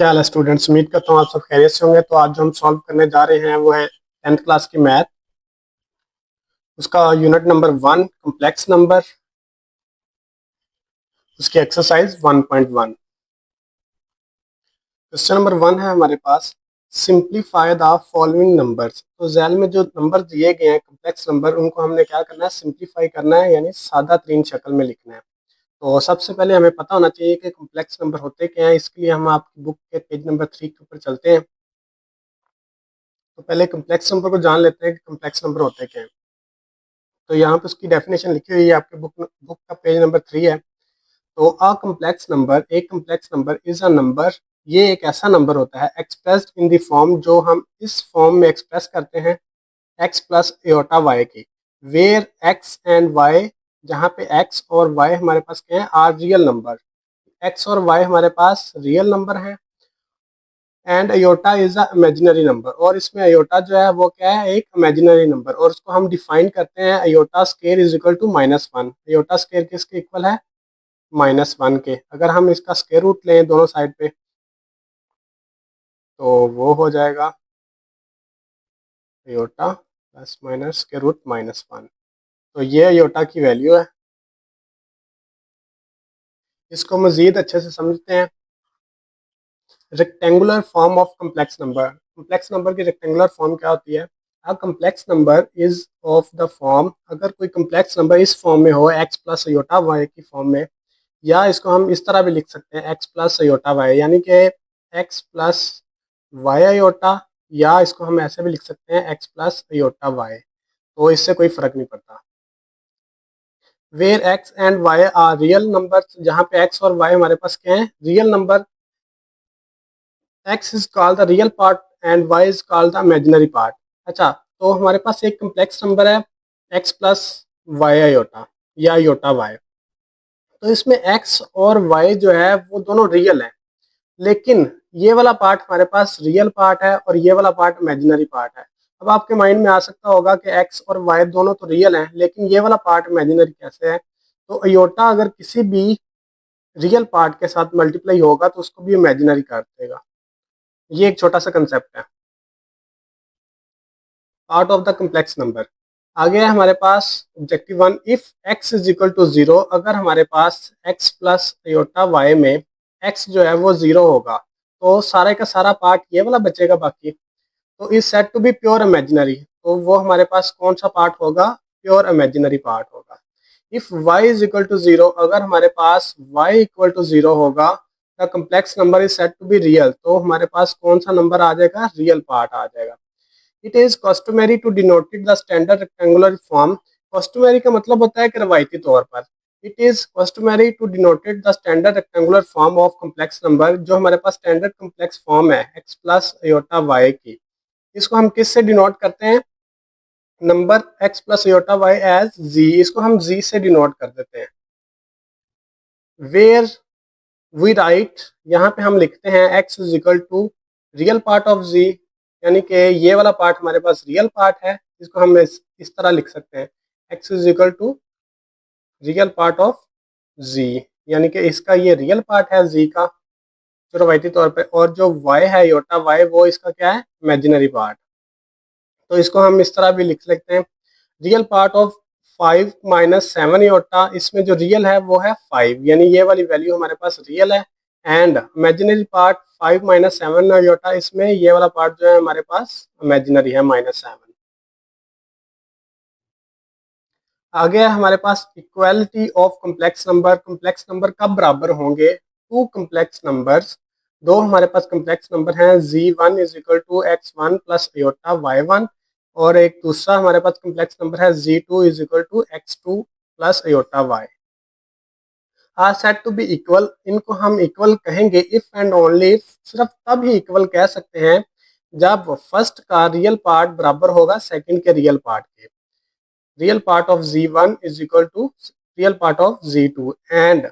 क्या हाल है स्टूडेंट्स। उम्मीद करता हूँ आप सब खैरियत से होंगे। तो आज जो हम सॉल्व करने जा रहे हैं वो है 10th क्लास की मैथ, उसका यूनिट नंबर 1 कम्प्लेक्स नंबर, उसकी एक्सरसाइज 1.1। क्वेश्चन नंबर 1 है हमारे पास, सिंप्लीफाई द फॉलोइंग नंबर्स। तो जैल में जो नंबर दिए गए हैं कम्प्लेक्स नंबर, उनको हमने क्या करना है, सिंप्लीफाई करना है, यानी सादा तरीन शक्ल में लिखना है। तो सबसे पहले हमें पता होना चाहिए कि कम्प्लेक्स नंबर होते क्या हैं। इसके लिए हम आपकी बुक के पेज नंबर 3 के ऊपर चलते हैं। तो पहले कम्प्लेक्स नंबर को जान लेते हैं कि कम्प्लेक्स नंबर होते क्या हैं। तो यहाँ पे उसकी डेफिनेशन लिखी हुई है, आपके बुक का पेज नंबर 3 है। तो अ कम्प्लेक्स नंबर, एक complex number is a number, ये एक ऐसा नंबर होता है एक्सप्रेस्ड इन द फॉर्म, जो हम इस फॉर्म में एक्सप्रेस करते हैं x प्लस एयोटा वाई की, वेयर x एंड y, जहाँ पे x और y हमारे पास क्या है, आर रियल नंबर। x और y हमारे पास रियल नंबर है, and iota is a imaginary number, और इसमें अयोटा जो है वो क्या है, एक इमेजिनरी नंबर, और उसको हम डिफाइन करते हैं iota square is equal to -1। Iota square किसके इक्वल है, -1 के। अगर हम इसका स्केयर रूट लें दोनों साइड पे, तो वो हो जाएगा iota plus minus square root -1। तो ये अयोटा की वैल्यू है। इसको मजीद अच्छे से समझते हैं। Rectangular form of complex number, complex number की रेक्टेंगुलर फॉर्म क्या होती है। अ complex number is of the form, अगर कोई कम्प्लेक्स नंबर इस फॉर्म में हो, x प्लस अयोटा वाई की फॉर्म में, या इसको हम इस तरह भी लिख सकते हैं x प्लस अयोटा वाई, यानी कि x प्लस वाई अयोटा, या इसको हम ऐसे भी लिख सकते हैं x प्लस अयोटा वाई। तो इससे कोई फर्क नहीं पड़ता। Where x and y are real number, जहाँ पे x और y हमारे पास क्या है, real number, x is called the real part and y is called the imaginary part. अच्छा, तो हमारे पास एक कम्प्लेक्स नंबर है x प्लस वाई आयोटा, या आयोटा y। तो इसमें x और y जो है वो दोनों रियल है, लेकिन ये वाला पार्ट हमारे पास रियल पार्ट है और ये वाला पार्ट इमेजिनरी पार्ट है। अब आपके माइंड में आ सकता होगा कि x और y दोनों तो रियल हैं, लेकिन ये वाला पार्ट इमेजिनरी कैसे है। तो अयोटा अगर किसी भी रियल पार्ट के साथ मल्टीप्लाई होगा तो उसको भी इमेजिनरी कर देगा। ये एक छोटा सा कंसेप्ट है, part of the complex number. आगे है हमारे पास objective 1, if x is equal to 0, अगर हमारे पास x प्लस अयोटा y में x जो है वो 0 होगा, तो सारे का सारा पार्ट ये वाला बचेगा बाकी। तो is set to be pure imaginary, तो वो हमारे पास कौन सा पार्ट होगा, प्योर इमेजिनरी पार्ट होगा। If y is equal to 0, अगर हमारे पास y इक्वल टू 0 होगा, the complex number is set to be real, तो हमारे पास कौन सा नंबर आ जाएगा, रियल पार्ट आ जाएगा। It is customary to denoted the standard rectangular form, customary का मतलब होता है कि रवायती तौर पर। It is customary to denoted the standard rectangular form of complex number, जो हमारे पास स्टैंडर्ड कम्प्लेक्स फॉर्म है x प्लस अयोटा वाई की, इसको हम किस से डिनोट करते हैं, number x plus iota y as z, इसको हम z से डिनोट कर देते हैं। वेयर वी राइट, यहाँ पे हम लिखते हैं x is equal to real part of z, यानी कि ये वाला पार्ट हमारे पास रियल पार्ट है, इसको हम इस तरह लिख सकते हैं, x is equal to real part of z, यानी कि इसका ये रियल पार्ट है z का, जो रवायती तौर पे, और जो y है योटा y, वो इसका क्या है, इमेजिनरी पार्ट। तो इसको हम इस तरह भी लिख सकते हैं, real part of 5 minus 7 iota, इसमें जो रियल है वो है 5, यानी ये वाली वैल्यू हमारे पास रियल है, and imaginary part 5 minus 7 iota, इसमें ये वाला पार्ट जो है हमारे पास इमेजिनरी है, -7। आगे है हमारे पास equality of complex number, complex number कब बराबर होंगे, टू कम्प्लेक्स नंबर्स, दो हमारे पास कम्प्लेक्स नंबर हैं, z1 is equal to x1 plus iota y1, और एक दूसरा हमारे पास कम्प्लेक्स नंबर है z2 is equal to x2 plus iota y, are set to be equal. इनको हम इक्वल कहेंगे इफ एंड ओनली इफ, सिर्फ तब ही इक्वल कह सकते हैं जब फर्स्ट का रियल पार्ट बराबर होगा सेकंड के रियल पार्ट के। Real part of z1 is equal to real part of z2, and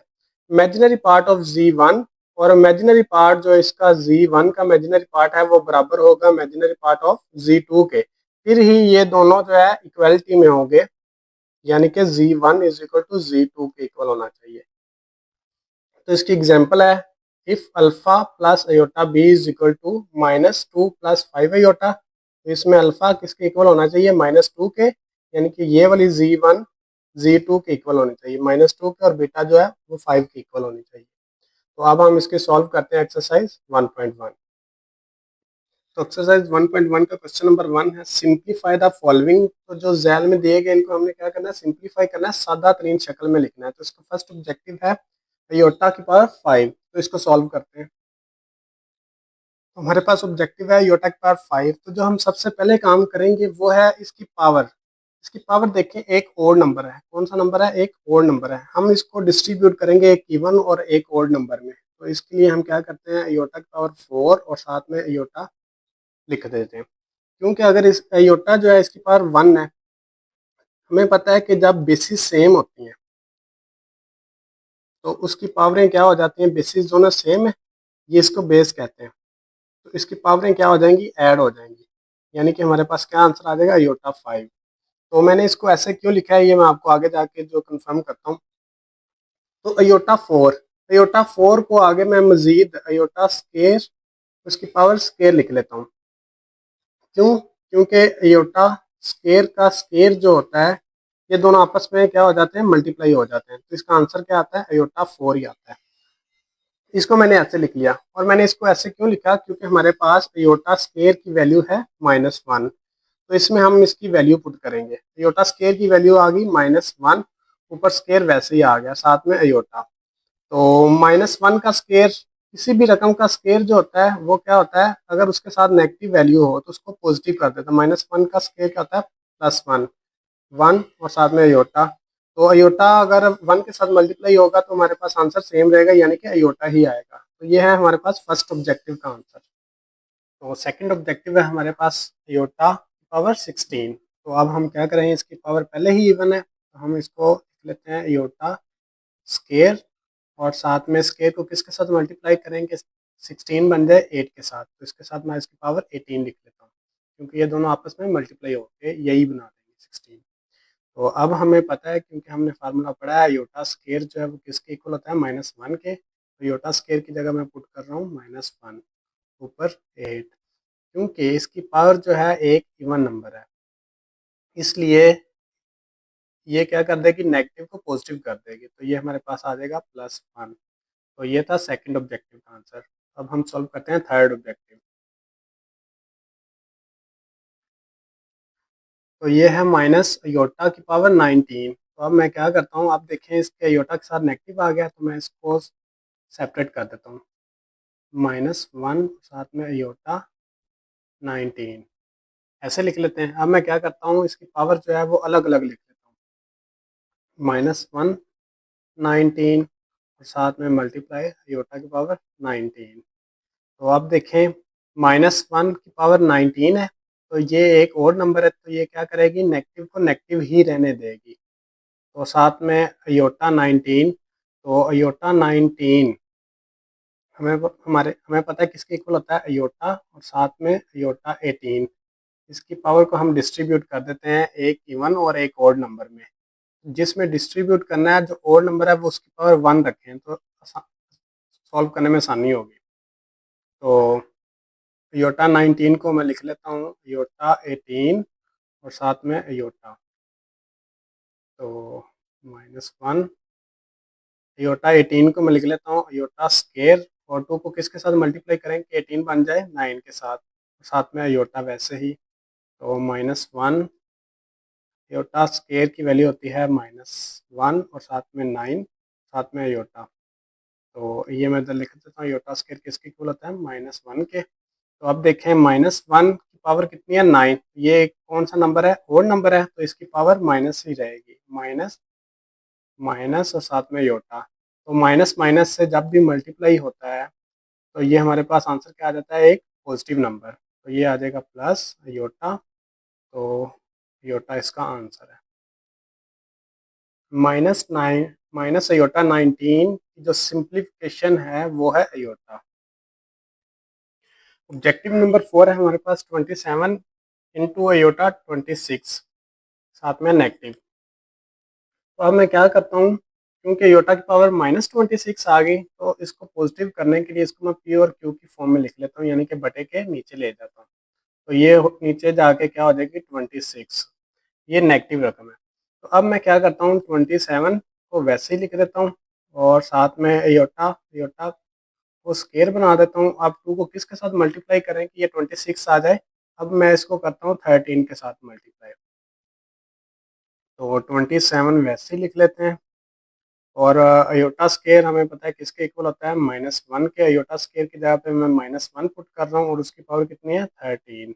imaginary part of z1 और इमेजिनरी पार्ट जो इसका z1 का इमेजिनरी पार्ट है वो बराबर होगा इमेजिनरी पार्ट ऑफ z2 के, फिर ही ये दोनों जो है इक्वलिटी में होंगे, यानी कि z1 is equal to z2 के इक्वल होना चाहिए। तो इसकी एग्जांपल है, if alpha plus iota B is equal to -2 + 5 iota, तो इसमें अल्फा किसके इक्वल होना चाहिए, -2 के, यानी कि ये वाली Z1 Z2 के इक्वल होनी चाहिए, -2 के, और बीटा जो है वो 5 के इक्वल होनी चाहिए। तो अब हम इसके सॉल्व करते हैं एक्सरसाइज 1.1। तो एक्सरसाइज 1.1 का क्वेश्चन नंबर 1 है सिंप्लीफाई द फॉलोइंग। तो जो जैल में दिए गए इनको हमने क्या करना है, सिंप्लीफाई करना है, सादा तरीन शक्ल में लिखना है। तो इसका फर्स्ट ऑब्जेक्टिव है अयोटा की पावर 5, तो इसको सॉल्व करते हैं। तो हमारे पास ऑब्जेक्टिव है अयोटा की पावर 5। तो जो हम सबसे पहले काम करेंगे वो है इसकी पावर। इसकी पावर देखें, एक ओड नंबर है। कौन सा नंबर है, एक ओड नंबर है। हम इसको डिस्ट्रीब्यूट करेंगे एक इवन और एक ओड नंबर में। तो इसके लिए हम क्या करते हैं, अयोटा की पावर 4 और साथ में अयोटा लिख देते हैं। क्योंकि अगर इस अयोटा जो है इसकी पावर 1 है, हमें पता है कि जब बेसिस सेम होती हैं तो उसकी पावरें क्या हो जाती हैं, बेसिस दोनों सेम है, ये इसको बेस कहते हैं, तो इसकी पावरें क्या हो जाएंगी, ऐड हो जाएंगी। यानी कि हमारे पास क्या आंसर आ जाएगा, अयोटा 5। तो मैंने इसको ऐसे क्यों लिखा है ये मैं आपको आगे जाके जो कंफर्म करता हूँ। तो अयोटा 4, अयोटा 4 को आगे मैं मजीद अयोटा स्केयर, उसकी पावर स्केयर लिख लेता हूँ। क्यों, क्योंकि अयोटा स्केयर का स्केयर जो होता है, ये दोनों आपस में क्या हो जाते हैं, मल्टीप्लाई हो जाते हैं। तो इसका आंसर क्या आता है, अयोटा 4 ही आता है। इसको मैंने ऐसे लिख लिया। और मैंने इसको ऐसे क्यों लिखा, क्योंकि हमारे पास अयोटा स्केयर की वैल्यू है -1। तो इसमें हम इसकी वैल्यू पुट करेंगे। अयोटा स्केयर की वैल्यू आ गई -1, ऊपर स्केयर वैसे ही आ गया, साथ में अयोटा। तो -1 का स्केयर, किसी भी रकम का स्केयर जो होता है वो क्या होता है, अगर उसके साथ नेगेटिव वैल्यू हो तो उसको पॉजिटिव कर देता है। -1 का स्केयर क्या होता है, +1, 1 और साथ में अयोटा। तो अयोटा अगर 1 के साथ मल्टीप्लाई होगा तो हमारे पास आंसर सेम रहेगा, यानी कि अयोटा ही आएगा। तो ये है हमारे पास फर्स्ट ऑब्जेक्टिव का आंसर। तो सेकंड ऑब्जेक्टिव है हमारे पास अयोटा पावर 16। तो अब हम क्या करेंगे, इसकी पावर पहले ही इवन है तो हम इसको लिख लेते हैं अयोटा स्केयर, और साथ में स्केयर को किसके साथ मल्टीप्लाई करेंगे, 16 बन जाए 8 के साथ, तो इसके साथ मैं इसकी पावर 18 लिख लेता हूँ, क्योंकि ये दोनों आपस में मल्टीप्लाई होकर यही बना देंगे 16। तो अब हमें पता है, क्योंकि हमने फार्मूला पढ़ा है, योटा स्केयर जो है वो किसके इक्वल होता है, -1 के। तो योटा स्केयर की जगह मैं पुट कर रहा हूँ -1 ऊपर 8, क्योंकि इसकी पावर जो है एक इवन नंबर है, इसलिए ये क्या कर देगी, नेगेटिव को पॉजिटिव कर देगी। तो ये हमारे पास आ जाएगा +1। तो ये था सेकंड ऑब्जेक्टिव का आंसर। अब हम सॉल्व करते हैं थर्ड ऑब्जेक्टिव। तो ये है माइनस अयोटा की पावर 19। तो अब मैं क्या करता हूँ, आप देखें इसके अयोटा के साथ नेगेटिव आ गया, तो मैं इसको सेपरेट कर देता हूँ, -1 साथ में अयोटा 19 ऐसे लिख लेते हैं। अब मैं क्या करता हूँ, इसकी पावर जो है वो अलग अलग लिख लेता हूँ, -1 19 और साथ में मल्टीप्लाई अयोटा की पावर 19। तो अब देखें, -1 की पावर 19 है, तो ये एक और नंबर है, तो ये क्या करेगी, नेगेटिव को नेगेटिव ही रहने देगी। तो साथ में अयोटा 19, तो अयोटा 19 हमें पता है किसके इक्वल होता है, अयोटा और साथ में अयोटा 18। इसकी पावर को हम डिस्ट्रीब्यूट कर देते हैं एक इवन और एक ऑड नंबर में। जिसमें डिस्ट्रीब्यूट करना है, जो ऑड नंबर है वो उसकी पावर 1 रखें, तो सॉल्व करने में आसानी होगी। तो अयोटा 19 को मैं लिख लेता हूँ अयोटा 18 और साथ में अयोटा, तो -1 अयोटा 18 को मैं लिख लेता हूँ अयोटा स्केयर, और 2 को किसके साथ मल्टीप्लाई करेंगे, 18 बन जाए 9 के साथ, साथ में अयोटा वैसे ही। तो -1 अयोटा स्केयर की वैल्यू होती है -1 और साथ में 9, साथ में अयोटा। तो ये मैं इधर लिख देता हूँ, अयोटा स्केयर किसके इक्वल होता है, -1 के। तो अब देखें, -1 की पावर कितनी है, 9। ये कौन सा नंबर है, ओड नंबर है, तो इसकी पावर माइनस ही रहेगी, माइनस माइनस और साथ में योटा। तो माइनस माइनस से जब भी मल्टीप्लाई होता है तो ये हमारे पास आंसर क्या आ जाता है, एक पॉजिटिव नंबर। तो ये आ जाएगा प्लस योटा, तो योटा इसका आंसर है। माइनस अयोटा 19 की जो सिंप्लीफिकेशन है वो है अयोटा। ऑब्जेक्टिव नंबर 4 है हमारे पास 27 इंटू अयोटा 26, साथ में नेगेटिव। तो अब मैं क्या करता हूँ, क्योंकि अयोटा की पावर -26 आ गई, तो इसको पॉजिटिव करने के लिए इसको मैं पी और क्यू की फॉर्म में लिख लेता हूँ, यानी कि बटे के नीचे ले जाता हूँ। तो ये नीचे जाके क्या हो जाएगी 26, ये नेगेटिव रकम है। तो अब मैं क्या करता हूँ 27 को वैसे ही लिख देता हूँ और साथ में अयोटा अयोटा को स्केयर बना देता हूँ। अब 2 को किसके साथ मल्टीप्लाई करें कि ये 26 आ जाए। अब मैं इसको करता हूँ 13 के साथ मल्टीप्लाई, तो 27 वैसे ही लिख लेते हैं। और अयोटा स्केयर हमें पता है किसके इक्वल होता है, -1 के। अयोटा स्केयर की जगह पे मैं -1 पुट कर रहा हूँ और उसकी पावर कितनी है 13।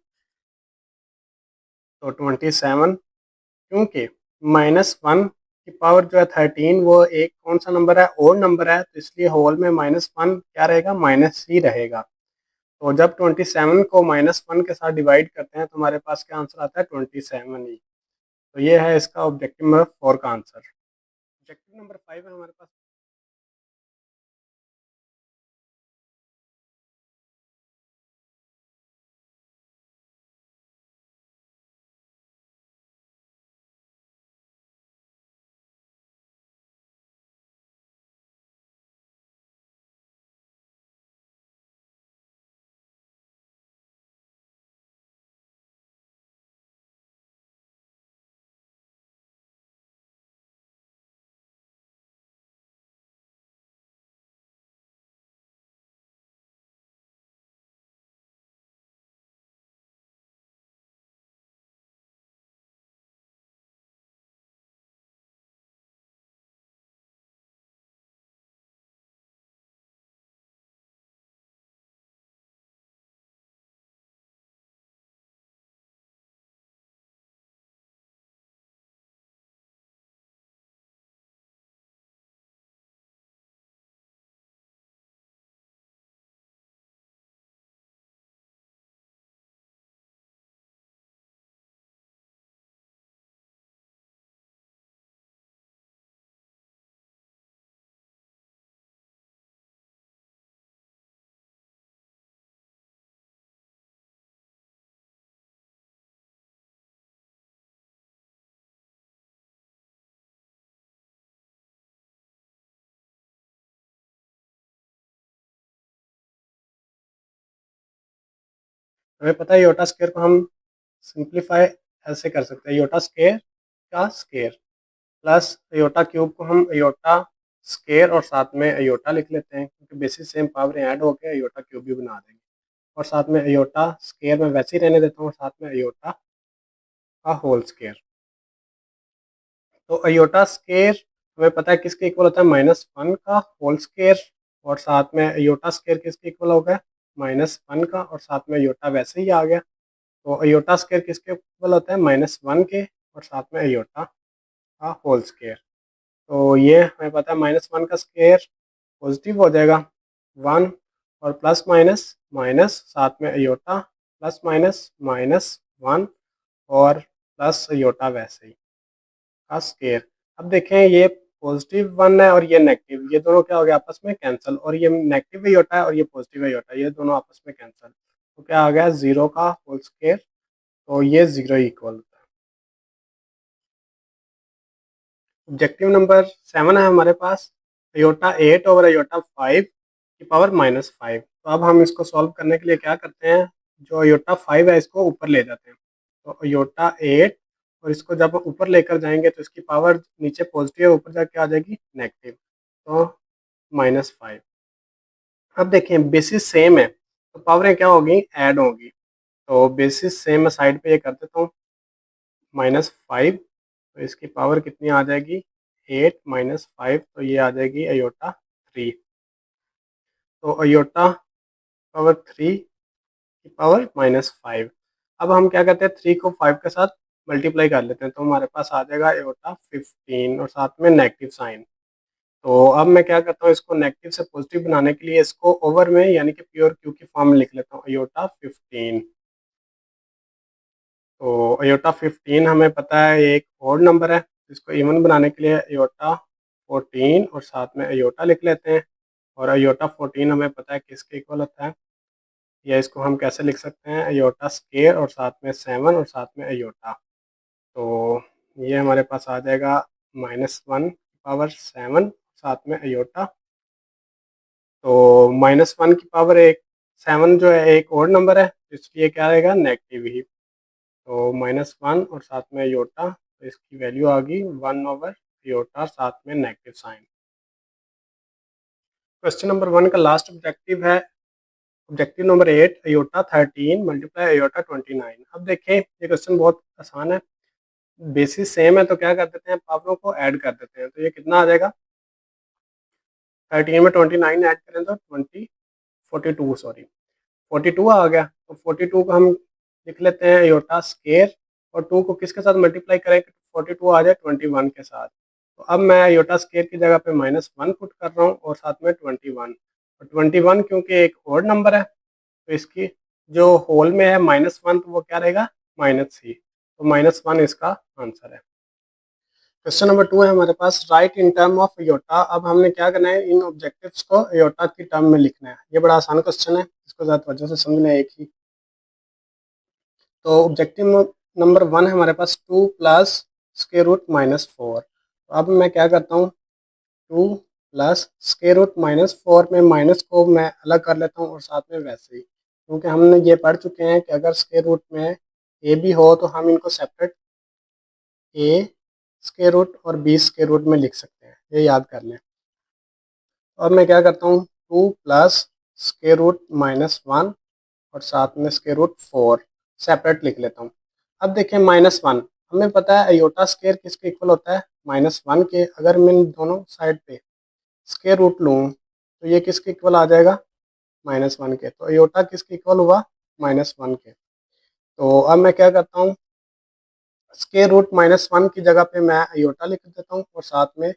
तो 27, क्योंकि -1 की पावर जो है 13 वो एक कौन सा नंबर है, ओड नंबर है, तो इसलिए होल में -1 क्या रहेगा, माइनस ही रहेगा। तो जब 27 को -1 के साथ डिवाइड करते हैं तो हमारे पास क्या आंसर आता है 27 ही। तो ये है इसका ऑब्जेक्टिव नंबर 4 का आंसर। ऑब्जेक्टिव नंबर 5 है हमारे पास। हमें पता है योटा स्केयर को हम सिंप्लीफाई ऐसे कर सकते हैं, योटा स्केयर का स्केयर प्लस अयोटा क्यूब को हम अयोटा स्केयर और साथ में अयोटा लिख लेते हैं, क्योंकि बेसिस सेम पावर ऐड होकर अयोटा क्यूब भी बना देंगे। और साथ में अयोटा स्केयर में वैसे ही रहने देता हूँ, साथ में अयोटा का होल स्केयर। तो अयोटा स्केयर हमें पता है किसके इक्वल होता है, -1 का होल स्केयर। और साथ में अयोटा स्केयर किसके इक्वल हो गया, -1 का, और साथ में अयोटा वैसे ही आ गया। तो अयोटा स्केयर किसके इक्वल होता है, -1 के, और साथ में अयोटा का होल स्केयर। तो ये हमें पता है -1 का स्केयर पॉजिटिव हो जाएगा 1, और प्लस माइनस माइनस, साथ में अयोटा प्लस माइनस -1, और प्लस अयोटा वैसे ही का स्केयर। अब देखें ये +1 है और ये नेगेटिव, ये दोनों क्या हो गया आपस में कैंसिल, और ये नेगेटिव अयोटा है और ये पॉजिटिव अयोटा है, ये दोनों आपस में कैंसिल। तो क्या आ गया 0 का होल स्केयर, तो ये 0 इक्वल होता है। ऑब्जेक्टिव नंबर 7 है हमारे पास, अयोटा 8 ओवर अयोटा 5 की पावर -5। तो अब हम इसको सॉल्व करने के लिए क्या करते हैं, जो अयोटा 5 है इसको ऊपर ले जाते हैं। तो अयोटा 8, और इसको जब हम ऊपर लेकर जाएंगे तो इसकी पावर नीचे पॉजिटिव है, ऊपर जाके आ जाएगी नेगेटिव, तो -5। अब देखें बेसिस सेम है तो पावरें क्या होगी, ऐड होगी। तो बेसिस सेम मैं साइड पे ये कर देता हूँ, -5, तो इसकी पावर कितनी आ जाएगी 8 -5, तो ये आ जाएगी अयोटा 3। तो अयोटा पावर 3 की पावर -5। अब हम क्या करते हैं 3 को 5 के साथ मल्टीप्लाई कर लेते हैं, तो हमारे पास आ जाएगा अयोटा 15 और साथ में नेगेटिव साइन। तो अब मैं क्या करता हूँ, इसको नेगेटिव से पॉजिटिव बनाने के लिए इसको ओवर में यानी कि प्योर क्यू की फॉर्म में लिख लेता हूँ, अयोटा 15। तो अयोटा 15 हमें पता है ये एक ओड नंबर है, इसको इवन बनाने के लिए अयोटा 14 और साथ में अयोटा लिख लेते हैं। और अयोटा 14 हमें पता है किसके इक्वल होता है, या इसको हम कैसे लिख सकते हैं, अयोटा स्केयर और साथ में 7 और साथ में अयोटा। तो ये हमारे पास आ जाएगा -1 पावर 7 साथ में अयोटा। तो -1 की पावर 7 जो है एक और नंबर है, इसलिए क्या आएगा, नेगेटिव ही। तो -1 और साथ में अयोटा, तो इसकी वैल्यू आ गई 1/अयोटा साथ में नेगेटिव साइन। क्वेश्चन नंबर 1 का लास्ट ऑब्जेक्टिव है objective number 8, iota 13 multiply iota 29। अब देखें ये क्वेश्चन बहुत आसान है, बेसिस सेम है तो क्या कर देते हैं, पावरों को ऐड कर देते हैं। तो ये कितना आ जाएगा, 13 में 29 ऐड करें तो 42 आ गया। तो 42 को हम लिख लेते हैं अयोटा स्केयर, और 2 को किसके साथ मल्टीप्लाई करें, 42 आ जाए 21 के साथ। तो अब मैं अयोटा स्केयर की जगह पे -1 पुट कर रहा हूँ और साथ में 21, और 21 क्योंकि एक और नंबर है तो इसकी जो होल में है -1 तो वो क्या रहेगा, -c। तो -1 इसका आंसर है। क्वेश्चन नंबर 2 है हमारे पास, right in term of iota. अब हमने क्या करना है, इन ऑब्जेक्टिव्स को अयोटा की टर्म में लिखना है। ये बड़ा आसान क्वेश्चन है, इसको ज़्यादा तवज्जो से समझना है एक ही। तो ऑब्जेक्टिव नंबर 1 है हमारे पास 2 प्लस स्क्वायर रूट -4। तो अब मैं क्या करता हूँ, 2 प्लस स्क्वायर रूट -4 में माइनस को मैं अलग कर लेता हूँ और साथ में वैसे ही, क्योंकि हमने ये पढ़ चुके हैं कि अगर स्क्वायर रूट में ए भी हो तो हम इनको सेपरेट ए स्क्वायर रूट और बी स्क्वायर रूट में लिख सकते हैं, ये याद कर लें। अब मैं क्या करता हूँ, 2 प्लस स्क्वायर रूट -1 और साथ में स्क्वायर रूट 4 सेपरेट लिख लेता हूँ। अब देखें -1, हमें पता है अयोटा स्क्वायर किसके इक्वल होता है, -1 के। अगर मैं इन दोनों साइड पे स्क्वायर रूट लूँ तो ये किसके इक्वल आ जाएगा, -1 के। तो अयोटा किसके इक्वल हुआ, -1 के। तो अब मैं क्या करता हूँ, स्क्वायर रूट -1 की जगह पे मैं अयोटा लिख देता हूँ और साथ में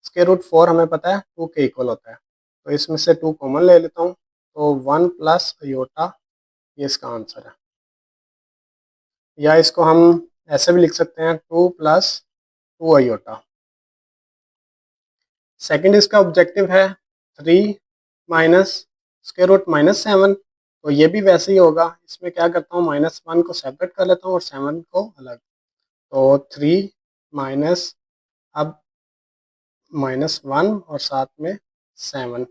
स्क्वायर रूट 4 हमें पता है 2 के इक्वल होता है, तो इसमें से 2 कॉमन ले लेता हूँ। तो 1 प्लस अयोटा, ये इसका आंसर है। या इसको हम ऐसे भी लिख सकते हैं, 2 प्लस 2 अयोटा। सेकंड इसका ऑब्जेक्टिव है 3 माइनस स्क्वायर रूट -7। तो ये भी वैसे ही होगा, इसमें क्या करता हूँ, -1 को सेपरेट कर लेता हूँ और 7 को अलग। तो 3 माइनस, अब -1 और साथ में 7।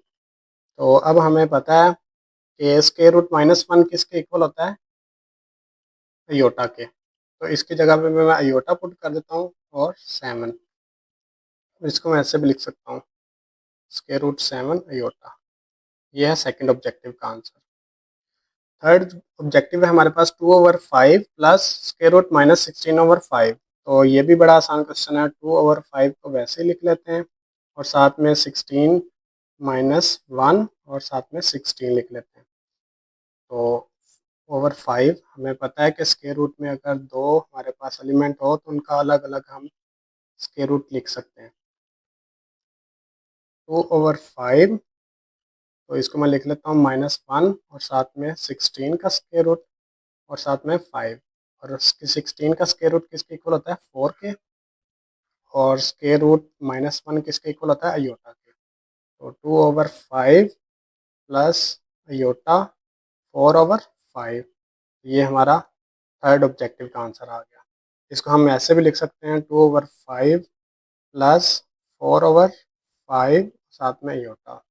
तो अब हमें पता है कि स्क्वायर रूट -1 किसके इक्वल होता है, अयोटा के। तो इसकी जगह पे मैं अयोटा पुट कर देता हूँ और 7, इसको मैं ऐसे भी लिख सकता हूँ, स्क्वायर रूट 7 अयोटा। यह है सेकंड ऑब्जेक्टिव का आंसर। थर्ड ऑब्जेक्टिव है हमारे पास 2/5 प्लस स्क्वायर रूट -16/5। तो ये भी बड़ा आसान क्वेश्चन है, 2/5 को वैसे ही लिख लेते हैं और साथ में 16 -1 और साथ में 16 लिख लेते हैं। तो ओवर 5 हमें पता है कि स्क्वायर रूट में अगर दो हमारे पास एलिमेंट हो तो उनका अलग अलग हम स्क्वायर रूट लिख सकते हैं। 2/5, तो इसको मैं लिख लेता हूँ -1 और साथ में 16 का स्क्वायर रूट और साथ में 5। और 16 का स्क्वायर रूट किसके इक्वल होता है, 4 के। और स्क्वायर रूट -1 किसके इक्वल होता है, अयोटा के। तो 2/5 प्लस अयोटा 4/5, ये हमारा थर्ड ऑब्जेक्टिव का आंसर आ गया। इसको हम ऐसे भी लिख सकते हैं, 2/5 प्लस 4/5 साथ में अयोटा।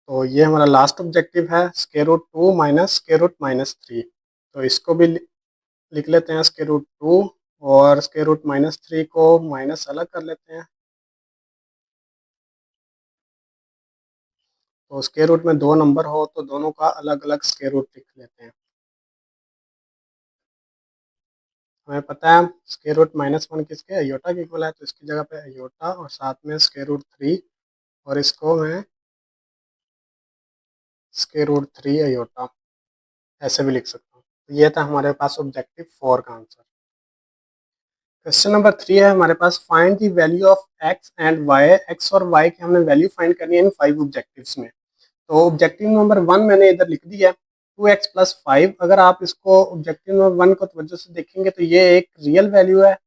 तो ये हमारा लास्ट ऑब्जेक्टिव है, square root 2 minus square root -3। तो इसको भी लिख लेते हैं, स्क्वायर रूट 2 और स्क्वायर रूट -3 को माइनस अलग कर लेते हैं। तो स्क्वायर रूट में दो नंबर हो तो दोनों का अलग अलग स्क्वायर रूट लिख लेते हैं। हमें पता है स्क्वायर रूट -1 किसके, अयोटा के इक्वल है, तो इसकी जगह पे अयोटा और साथ में स्क्वायर रूट 3, और इसको मैं स्क्वायर रूट 3 अयोटा ऐसे भी लिख सकता हूँ। तो ये था हमारे पास ऑब्जेक्टिव 4 का आंसर। क्वेश्चन नंबर 3 है हमारे पास, find the value of x and y. X और वाई की हमने वैल्यू फाइंड करनी है इन 5 ऑब्जेक्टिव्स में। तो ऑब्जेक्टिव नंबर 1 मैंने इधर लिख दिया है, 2x + 5। अगर आप इसको ऑब्जेक्टिव नंबर 1 को तवज्जो से देखेंगे तो ये एक रियल वैल्यू है,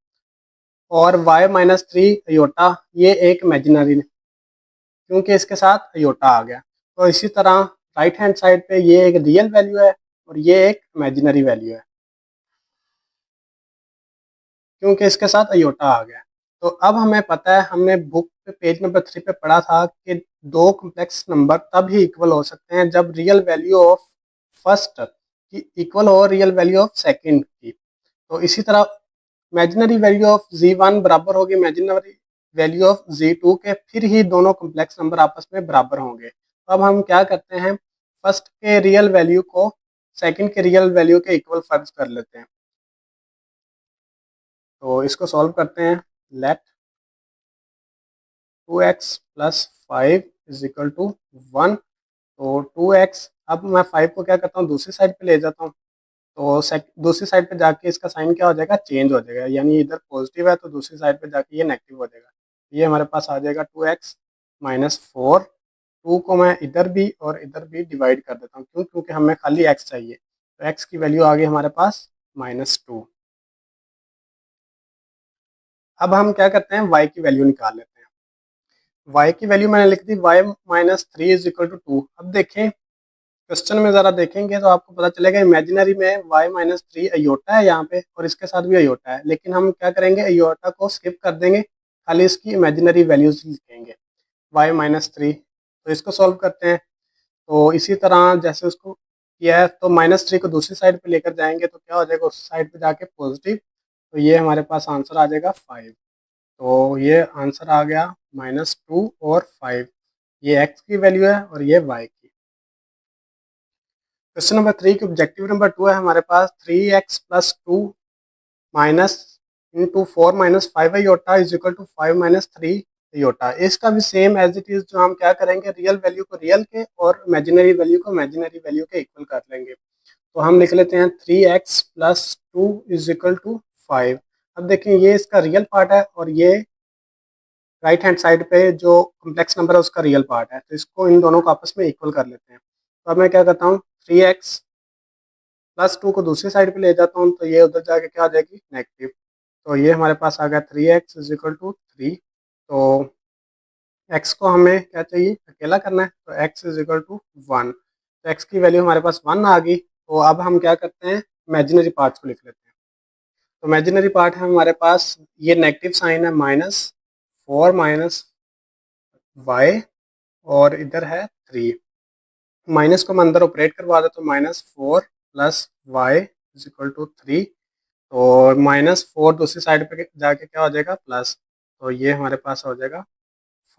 और y-3 अयोटा ये एक इमेजिनरी, क्योंकि इसके साथ अयोटा आ गया। तो इसी तरह राइट हैंड साइड पे ये एक रियल वैल्यू है और ये एक इमेजिनरी वैल्यू है, क्योंकि इसके साथ अयोटा आ गया। तो अब हमें पता है, हमने बुक पे पेज नंबर 3 पे पढ़ा था कि दो कॉम्प्लेक्स नंबर तब ही इक्वल हो सकते हैं जब रियल वैल्यू ऑफ फर्स्ट की इक्वल हो रियल वैल्यू ऑफ सेकंड की। तो इसी तरह इमेजिनरी वैल्यू ऑफ z1 बराबर होगी इमेजिनरी वैल्यू ऑफ z2 के, फिर ही दोनों कॉम्प्लेक्स नंबर आपस में बराबर होंगे। तो अब हम क्या करते हैं, फर्स्ट के रियल वैल्यू को सेकंड के रियल वैल्यू के इक्वल फर्ज कर लेते हैं। तो इसको सॉल्व करते हैं। Let 2x plus 5 is equal to 1। तो 2x, अब मैं 5 को क्या करता हूँ, दूसरी साइड पे ले जाता हूँ। तो दूसरी साइड पे जाके इसका साइन क्या हो जाएगा, चेंज हो जाएगा, यानी इधर पॉजिटिव है तो दूसरी साइड पे जाके ये नेगेटिव हो जाएगा। ये हमारे पास आ जाएगा 2x माइनस 4। 2 को मैं इधर भी और इधर भी डिवाइड कर देता हूँ, क्यों, क्योंकि हमें खाली x चाहिए। तो x की वैल्यू आ गई हमारे पास -2। अब हम क्या करते हैं, y की वैल्यू निकाल लेते हैं। y की वैल्यू मैंने लिख दी y minus 3 is equal to 2। अब देखें, क्वेश्चन में ज़रा देखेंगे तो आपको पता चलेगा इमेजिनरी में y माइनस 3 अयोटा है यहाँ पे, और इसके साथ भी अयोटा है, लेकिन हम क्या करेंगे, अयोटा को स्किप कर देंगे, खाली इसकी इमेजिनरी वैल्यूज लिखेंगे y माइनस 3। तो इसको सॉल्व करते हैं। तो इसी तरह जैसे उसको किया है, तो -3 को दूसरी साइड पे लेकर जाएंगे तो क्या हो जाएगा, उस साइड पे जाके पॉजिटिव। तो ये हमारे पास आंसर आ जाएगा 5। तो ये आंसर आ गया -2 और 5। ये x की वैल्यू है और ये y की। क्वेश्चन नंबर 3 की ऑब्जेक्टिव नंबर 2 है हमारे पास 3x plus 2 minus into 4 minus 5 iota is equal to 5 minus 3 iota. इसका भी सेम एज इट इज, जो हम क्या करेंगे, रियल वैल्यू को रियल के और इमेजिनरी वैल्यू को इमेजिनरी वैल्यू के इक्वल कर लेंगे। तो हम लिख लेते हैं 3x plus 2 is equal to 5। अब देखें, ये इसका रियल पार्ट है और ये राइट हैंड साइड पे जो कॉम्प्लेक्स नंबर है उसका रियल पार्ट है, तो इसको इन दोनों को आपस में इक्वल कर लेते हैं। तो अब मैं क्या करता हूँ, 3x प्लस 2 को दूसरी साइड पे ले जाता हूँ, तो ये उधर जाके क्या आ जाएगी, नेगेटिव। तो ये हमारे पास आ गया 3x इज इक्वल टू 3। तो x को हमें क्या चाहिए, अकेला करना है, तो x इज इक्वल टू 1। तो x की वैल्यू हमारे पास 1 आ गई। तो अब हम क्या करते हैं, इमेजिनरी पार्ट्स को लिख लेते हैं। तो इमेजिनरी पार्ट है हमारे पास, ये नेगेटिव साइन है, -4 माइनस वाई, और इधर है 3। माइनस को मैं अंदर ऑपरेट करवा देता हूँ, -4 plus y is equal to 3। और -4 दूसरी साइड पे जाके क्या हो जाएगा, प्लस। तो ये हमारे पास हो जाएगा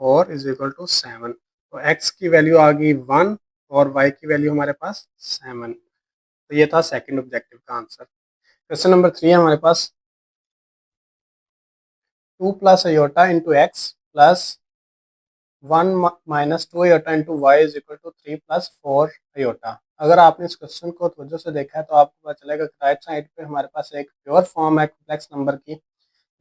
4 इज इक्वल टू 7। तो x की वैल्यू आ गई 1 और y की वैल्यू हमारे पास 7। तो ये था सेकंड ऑब्जेक्टिव का आंसर। क्वेश्चन नंबर 3 है हमारे पास 2 plus iota into x plus 1 minus 2 iota into y is equal to 3 plus 4 iota. अगर आपने इस क्वेश्चन को तवज्जो से देखा है तो आपको पता चलेगा कि राइट साइड पे हमारे पास एक प्योर फॉर्म है कॉम्प्लेक्स नंबर की,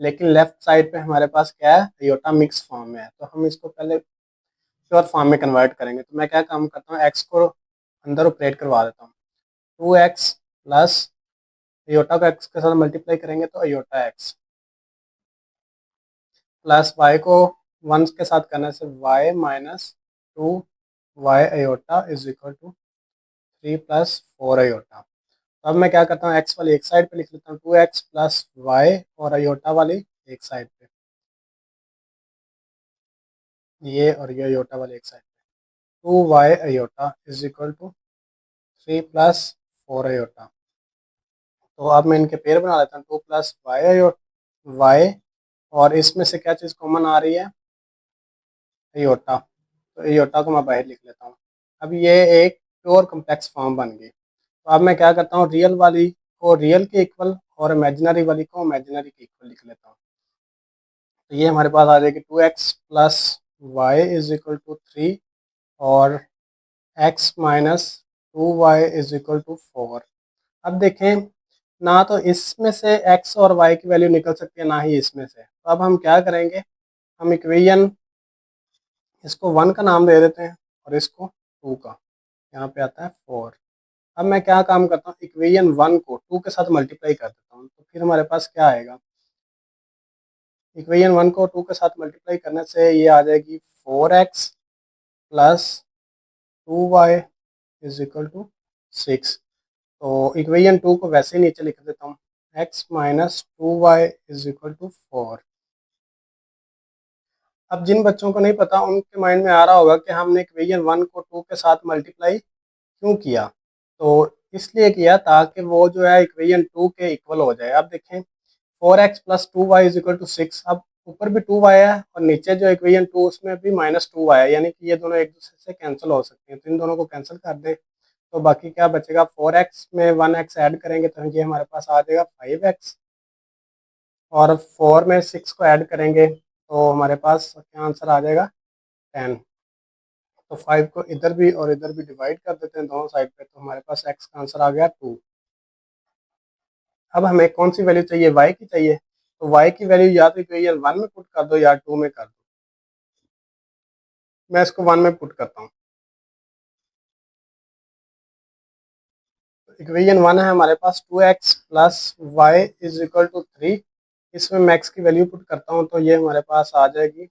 लेकिन लेफ्ट साइड पे हमारे पास क्या है, अयोटा मिक्स फॉर्म में है। तो हम इसको पहले प्योर फॉर्म में कन्वर्ट करेंगे। तो मैं क्या काम करता हूँ, एक्स को अंदर ऑपरेट करवा देता हूँ। 2x प्लस अयोटा को एक्स के साथ मल्टीप्लाई करेंगे तो अयोटा एक्स, प्लस वाई को 1 के साथ करने से y minus 2 y iota is equal to 3 plus 4 iota. तो अब मैं क्या करता हूँ, एक्स वाली एक साइड पे लिख लेता हूँ, 2x प्लस वाई, और अयोटा वाली एक साइड पे, ये और ये अयोटा वाली एक साइड पे। 2y iota is equal to 3 plus 4 iota. तो अब मैं इनके पेयर बना लेता हूँ, 2 प्लस वाई, और इसमें से क्या चीज़ कॉमन आ रही है, अयोटा। तो अयोटा को मैं बाहर लिख लेता हूँ। अब ये एक प्योर कॉम्प्लेक्स फॉर्म बन गई। तो अब मैं क्या करता हूँ, रियल वाली को रियल के इक्वल और इमेजिनरी वाली को इमेजिनरी के इक्वल लिख लेता हूँ। तो ये हमारे पास आ जाएगी 2x plus y is equal to 3 और x minus 2y is equal to 4। अब देखें, ना तो इसमें से x और y की वैल्यू निकल सकती है, ना ही इसमें से। तो अब हम क्या करेंगे, हम इक्वेशन, इसको 1 का नाम दे देते हैं और इसको 2 का, यहाँ पे आता है 4। अब मैं क्या काम करता हूँ, इक्वेशन 1 को 2 के साथ मल्टीप्लाई कर देता हूँ, तो फिर हमारे पास क्या आएगा, इक्वेशन 1 को 2 के साथ मल्टीप्लाई करने से ये आ जाएगी 4x plus 2y is equal to 6। तो इक्वेशन 2 को वैसे ही नीचे लिख देता हूँ, x minus 2y is equal to 4। अब जिन बच्चों को नहीं पता उनके माइंड में आ रहा होगा कि हमने इक्वेशन 1 को 2 के साथ मल्टीप्लाई क्यों किया। तो इसलिए किया ताकि वो जो है इक्वेशन 2 के इक्वल हो जाए। अब देखें 4x plus 2y is equal to 6। अब ऊपर भी 2y है और नीचे जो इक्वेशन 2 उसमें भी -2y है, यानी कि ये दोनों एक दूसरे से कैंसिल हो सकते हैं। तो इन दोनों को कैंसिल कर दें तो बाकी क्या बचेगा, 4x में 1x ऐड करेंगे तो ये हमारे पास आ जाएगा 5x, और 4 में 6 को ऐड करेंगे तो हमारे पास क्या आंसर आ जाएगा, 10। तो 5 को इधर भी और इधर भी डिवाइड कर देते हैं दोनों साइड पे, तो हमारे पास x का आंसर आ गया 2। अब हमें कौन सी वैल्यू चाहिए, y की चाहिए। तो y की वैल्यू या तो इक्वेशन 1 में पुट कर दो या 2 में कर दो। मैं इसको 1 में पुट करता हूँ। इक्वेशन 1 है हमारे पास 2x plus y is equal to 3। इसमें मैं x की वैल्यू पुट करता हूँ तो ये हमारे पास आ जाएगी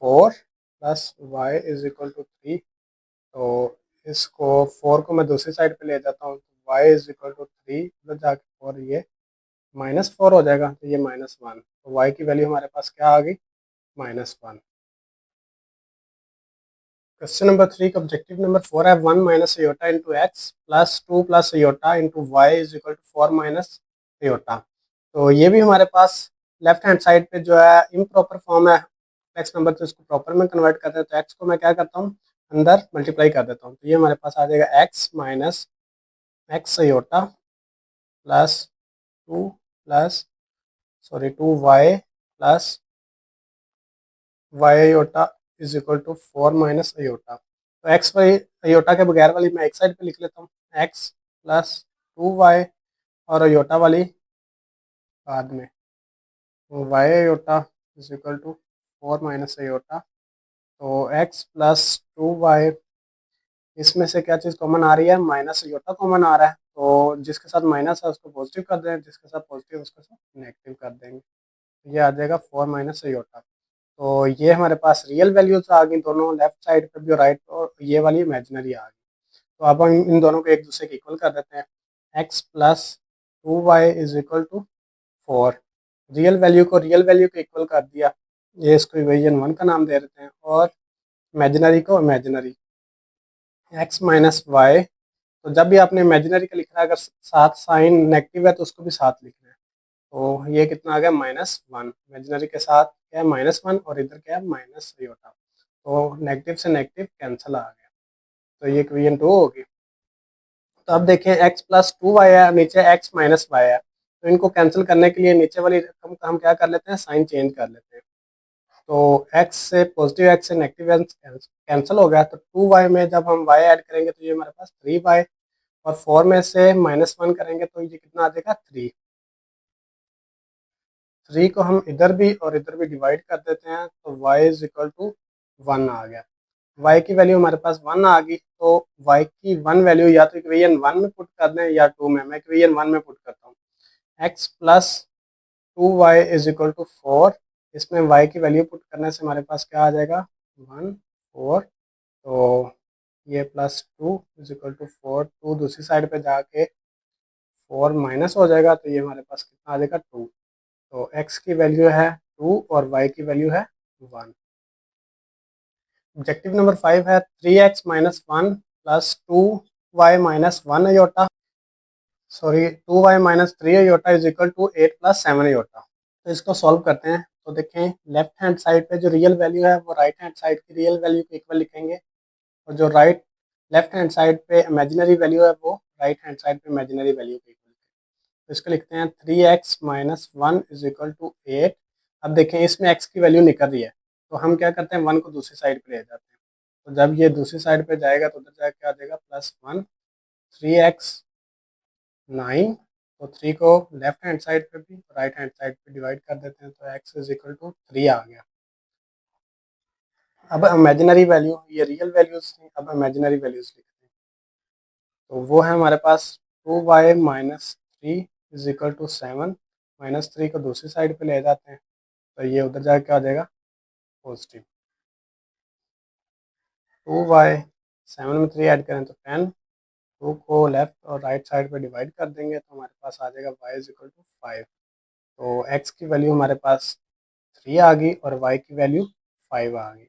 4 plus y is equal to 3। तो इसको 4 को मैं दूसरी साइड पे ले जाता हूँ, y इज इक्वल टू 3 उधर जाके, और ये -4 हो जाएगा तो ये -1। तो y की वैल्यू हमारे पास क्या आ गई, -1। क्वेश्चन नंबर 3 का ऑब्जेक्टिव नंबर 4 है 1 minus iota into x plus 2 plus iota into y is equal to 4 minus iota. तो ये भी हमारे पास लेफ्ट हैंड साइड पे जो है इम्प्रॉपर फॉर्म है एक्स नंबर, तो इसको प्रॉपर में कन्वर्ट करते हैं। तो एक्स को मैं क्या करता हूँ, अंदर मल्टीप्लाई कर देता हूँ। तो ये हमारे पास आ जाएगा x minus x iota plus 2 plus sorry 2y plus y iota is equal to 4 minus iota. तो एक्स वाई अयोटा के बगैर वाली मैं एक साइड पे लिख लेता हूँ, एक्स प्लस 2y, और अयोटा वाली बाद में, y iota is equal to 4 minus iota. तो एक्स प्लस 2y, इसमें से क्या चीज़ कॉमन आ रही है, माइनस अयोटा कॉमन आ रहा है। तो जिसके साथ माइनस है उसको पॉजिटिव कर दें, जिसके साथ पॉजिटिव उसके साथ नेगेटिव कर देंगे। ये आ जाएगा 4 माइनस अयोटा। तो ये हमारे पास रियल वैल्यूज आ गई दोनों, लेफ्ट साइड पे भी और राइट, और ये वाली इमेजिनरी आ गई। तो अब हम इन दोनों को एक दूसरे के इक्वल कर देते हैं। x plus 2y is equal to 4। Real value को रियल वैल्यू के इक्वल कर दिया, ये इसको इक्वेशन 1 का नाम दे देते हैं, और इमेजिनरी को इमेजिनरी, x माइनस वाई। तो जब भी आपने इमेजिनरी का लिखना है, अगर साथ साइन नेगेटिव है तो उसको भी साथ लिखना है। तो ये कितना आ गया, -1। इमेजिनरी के साथ क्या है, -1, और इधर क्या है, माइनस अयोटा। तो नेगेटिव से नेगेटिव कैंसिल आ गया। तो ये इक्वेशन 2 होगी। तो अब देखें x प्लस 2y है, नीचे x माइनस वाई है। तो इनको कैंसिल करने के लिए नीचे वाली रकम का हम क्या कर लेते हैं, साइन चेंज कर लेते हैं। तो x से पॉजिटिव, x से नेगेटिव कैंसिल हो गया। तो 2y में जब हम y ऐड करेंगे तो ये हमारे पास 3y, और 4 में से -1 करेंगे तो ये कितना आ जाएगा, 3। 3 को हम इधर भी और इधर भी डिवाइड कर देते हैं तो y इज इक्वल टू 1 आ गया। y की वैल्यू हमारे पास 1 आ गई। तो y की 1 वैल्यू या तो इक्वेशन 1 में पुट कर दें या 2 में। मैं इक्वेशन 1 में पुट करता हूँ। x plus 2y is equal to 4। इसमें y की वैल्यू पुट करने से हमारे पास क्या आ जाएगा, 1 4। तो ये प्लस 2 इज इक्वल टू 4, 2 दूसरी साइड पे जाके 4 माइनस हो जाएगा। तो ये हमारे पास कितना आ जाएगा, 2। तो x की वैल्यू है 2 और y की वैल्यू है 1। ऑब्जेक्टिव नंबर 5 है 3x minus 1 plus 2y minus 1 iota, sorry 2y minus 3 iota is equal to 8 plus 7 iota. तो इसको सॉल्व करते हैं। तो देखें लेफ्ट हैंड साइड पे जो रियल वैल्यू है वो राइट हैंड साइड की रियल वैल्यू को इक्वल लिखेंगे, और जो लेफ्ट हैंड साइड पे इमेजिनरी वैल्यू है वो राइट हैंड साइड पे इमेजिनरी वैल्यू को इक्वल। तो इसको लिखते हैं 3x minus 1 is equal to 8। अब देखें इसमें x की वैल्यू निकल रही है, तो हम क्या करते हैं, 1 को दूसरी साइड पे ले जाते हैं। तो जब ये दूसरी साइड पे जाएगा तो उधर जाके क्या आ जाएगा, +1। 3x 9। तो 3 को लेफ्ट हैंड साइड पे भी राइट हैंड साइड पे डिवाइड कर देते हैं तो x इज इक्वल टू 3 आ गया। अब इमेजिनरी वैल्यू, ये रियल वैल्यूज थी, अब इमेजिनरी वैल्यूज लिखते हैं। तो वो है हमारे पास 2y minus 3 is equal to 7। -3 को दूसरी साइड पे ले जाते हैं तो ये उधर जाके क्या आ जाएगा, पॉजिटिव। 2y, 7 में 3 ऐड करें तो 10। 2 को लेफ्ट और राइट साइड पे डिवाइड कर देंगे तो हमारे पास आ जाएगा y इज इक्वल टू 5। तो x की वैल्यू हमारे पास 3 आ गई और y की वैल्यू 5 आ गई।